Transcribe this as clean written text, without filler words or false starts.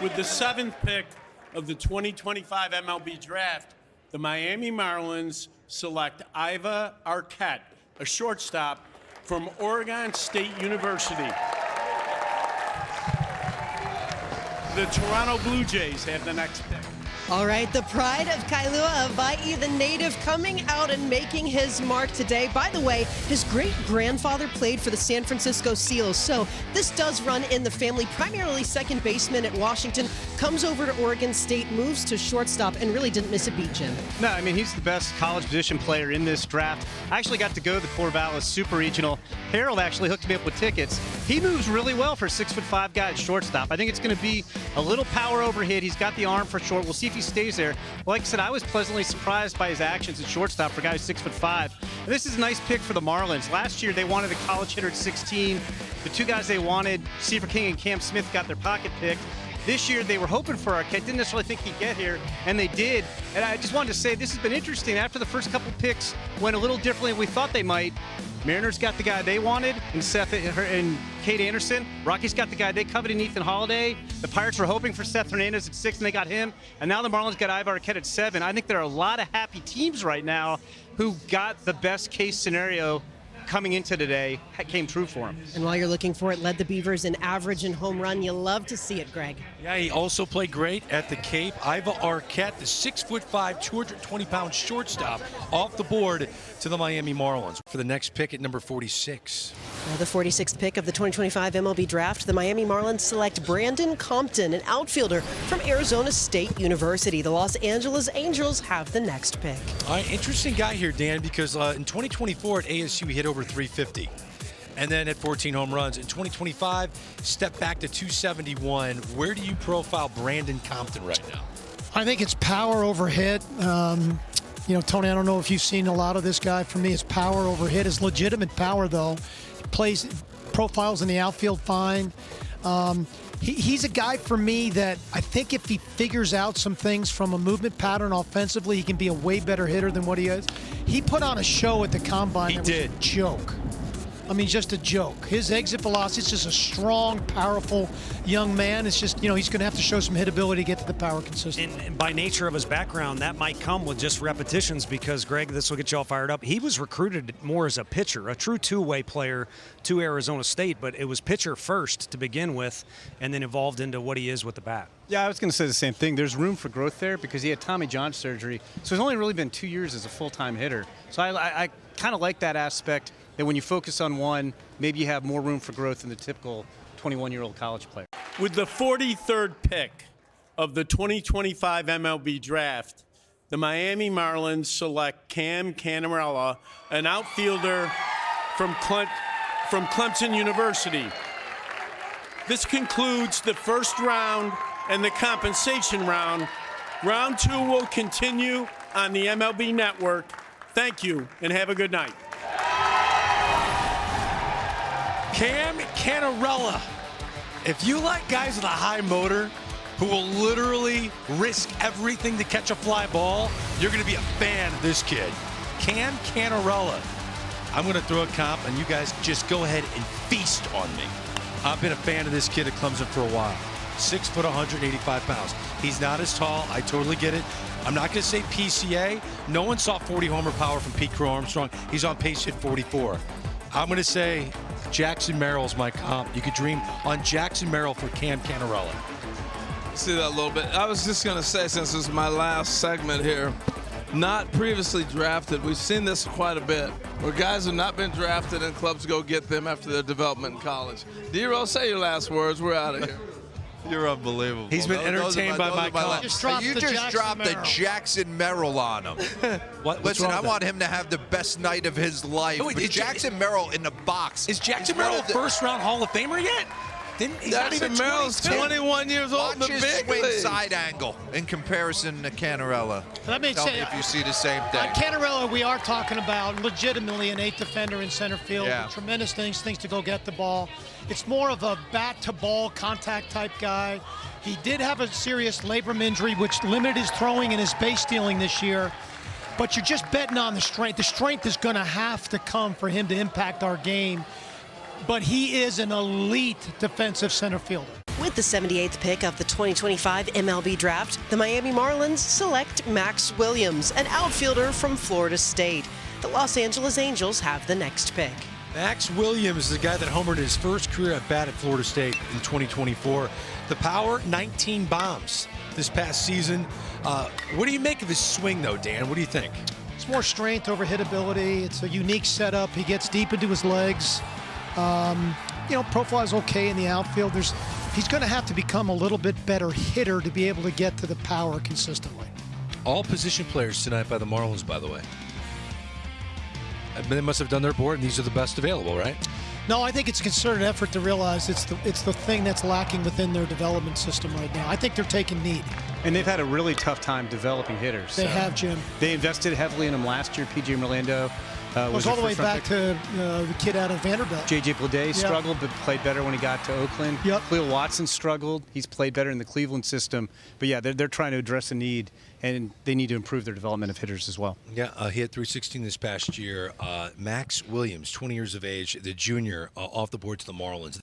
With the 7th pick of the 2025 MLB Draft, the Miami Marlins select Aiva Arquette, a shortstop from Oregon State University. The Toronto Blue Jays have the next pick. All right, the pride of Kailua Hawaii, the native, coming out and making his mark today. By the way, his great-grandfather played for the San Francisco Seals, so this does run in the family. Primarily second baseman at Washington, comes over to Oregon State, moves to shortstop, and really didn't miss a beat, Jim. No, I mean, he's the best college position player in this draft. I actually got to go to the Corvallis Super Regional. Harold actually hooked me up with tickets. He moves really well for a 6'5" guy at shortstop. I think it's going to be a little power overhit. He's got the arm for short. We'll see if he stays there. Like I said, I was pleasantly surprised by his actions at shortstop for a guy who's 6'5". And this is a nice pick for the Marlins. Last year, they wanted a college hitter at 16. The two guys they wanted, Seaver King and Cam Smith, got their pocket picked. This year, they were hoping for Arquette. Didn't necessarily think he'd get here, and they did. And I just wanted to say this has been interesting. After the first couple picks went a little differently than we thought they might, Mariners got the guy they wanted in Seth and Kate Anderson. Rockies got the guy they coveted in Ethan Holiday. The Pirates were hoping for Seth Hernandez at 6, and they got him. And now the Marlins got Aiva Arquette at 7. I think there are a lot of happy teams right now who got the best case scenario coming into today, came true for him. And while you're looking for it, led the Beavers in average and home run. You love to see it, Greg. Yeah, he also played great at the Cape. Aiva Arquette, the 6'5", 220-pound shortstop, off the board to the Miami Marlins for the next pick at number 46. The 46th pick of the 2025 MLB Draft, the Miami Marlins select Brandon Compton, an outfielder from Arizona State University. The Los Angeles Angels have the next pick. All right, interesting guy here, Dan, because in 2024 at ASU, he hit over 350. And then at 14 home runs. In 2025, stepped back to 271. Where do you profile Brandon Compton right now? I think it's power over hit. You know, Tony, I don't know if you've seen a lot of this guy. For me, it's power over hit. His legitimate power, though. Plays profiles in the outfield fine. He's a guy for me that I think if he figures out some things from a movement pattern offensively, he can be a way better hitter than what he is. He put on a show at the Combine. He did. Was a joke. I mean, just a joke. His exit velocity is just a strong, powerful young man. It's just, you know, he's going to have to show some hit ability to get to the power consistently. And by nature of his background, that might come with just repetitions because, Greg, this will get you all fired up. He was recruited more as a pitcher, a true two-way player to Arizona State, but it was pitcher first to begin with and then evolved into what he is with the bat. Yeah, I was going to say the same thing. There's room for growth there because he had Tommy John surgery. So it's only really been 2 years as a full-time hitter. So I kind of like that aspect, that when you focus on one, maybe you have more room for growth than the typical 21-year-old college player. With the 43rd pick of the 2025 MLB Draft, the Miami Marlins select Cannarella, an outfielder from Clemson University. This concludes the first round and the compensation round. Round 2 will continue on the MLB Network. Thank you, and have a good night. Cannarella. If you like guys with a high motor who will literally risk everything to catch a fly ball, you're going to be a fan of this kid. Cannarella. I'm going to throw a comp, and you guys just go ahead and feast on me. I've been a fan of this kid at Clemson for a while. 6 foot, 185 pounds. He's not as tall. I totally get it. I'm not going to say PCA. No one saw 40 homer power from Pete Crow Armstrong. He's on pace to hit 44. I'm going to say Jackson Merrill's my comp. You could dream on Jackson Merrill for Cannarella. See that a little bit. I was just going to say, since this is my last segment here, not previously drafted. We've seen this quite a bit, where guys have not been drafted and clubs go get them after their development in college. D-Roll, say your last words. We're out of here. You're unbelievable. He's been entertained by my comp. You just dropped the Jackson Merrill on him. Listen, I want him to have the best night of his life. But Jackson Merrill in the box. Is Jackson Merrill a first-round Hall of Famer yet? Jackson Merrill's 21 years old in the Watch his big swing league. side angle in comparison to Cannarella. Let me Tell say, me if you see the same thing. Cannarella, we are talking about legitimately an 8th defender in center field. Yeah. Tremendous things to go get the ball. It's more of a bat-to-ball contact type guy. He did have a serious labrum injury, which limited his throwing and his base stealing this year. But you're just betting on the strength. The strength is going to have to come for him to impact our game. But he is an elite defensive center fielder. With the 78th pick of the 2025 MLB Draft, the Miami Marlins select Max Williams, an outfielder from Florida State. The Los Angeles Angels have the next pick. Max Williams is the guy that homered his first career at bat at Florida State in 2024. The power, 19 bombs this past season. What do you make of his swing, though, Dan? What do you think? It's more strength over hitability. It's a unique setup. He gets deep into his legs. Profile's okay in the outfield. He's going to have to become a little bit better hitter to be able to get to the power consistently. All position players tonight by the Marlins, by the way. They must have done their board, and these are the best available, right? No, I think it's a concerted effort to realize it's the thing that's lacking within their development system right now. I think they're taking need. And they've had a really tough time developing hitters. They have, Jim. They invested heavily in them last year. P.J. Orlando was all the way back to the kid out of Vanderbilt. J.J. Bleday struggled, but played better when he got to Oakland. Yep. Cleo Watson struggled. He's played better in the Cleveland system. But, yeah, they're trying to address a need, and they need to improve their development of hitters as well. Yeah, he hit 316 this past year. Max Williams, 20 years of age, the junior, off the board to the Marlins.